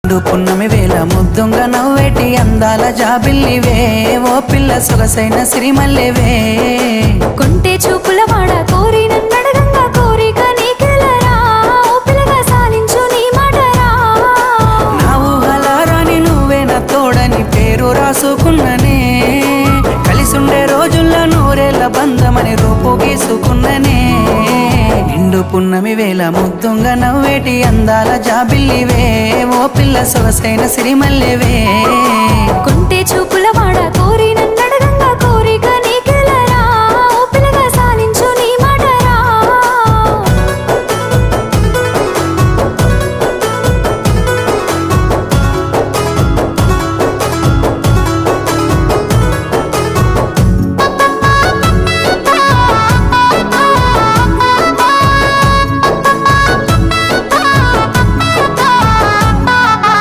పున్నమి వేళ ముద్దుంగా నవ్వేటి అందాల జాబిల్లివే ఓ పిల్ల సొగసైన సిరిమల్లెవే కొంటే చూపుల వాడ కోరి నన్నడగంగా కోరిక నీకెలరా ఓ పిల్లగా సాలించు నీ మాటరా నా ఊహలారాని నువ్వే నా తోడని పేరు రాసుకున్ననే కలిసుండే రోజుల్లో నూరేళ్ల బంధమని రూపు గీసుకున్ననే నిండు పున్నమి వేళ ముద్దుంగా నవ్వేటి అందాల జాబిల్లివే ఓ పిల్ల సొగసైన సిరిమల్లెవే కొంటే చూపు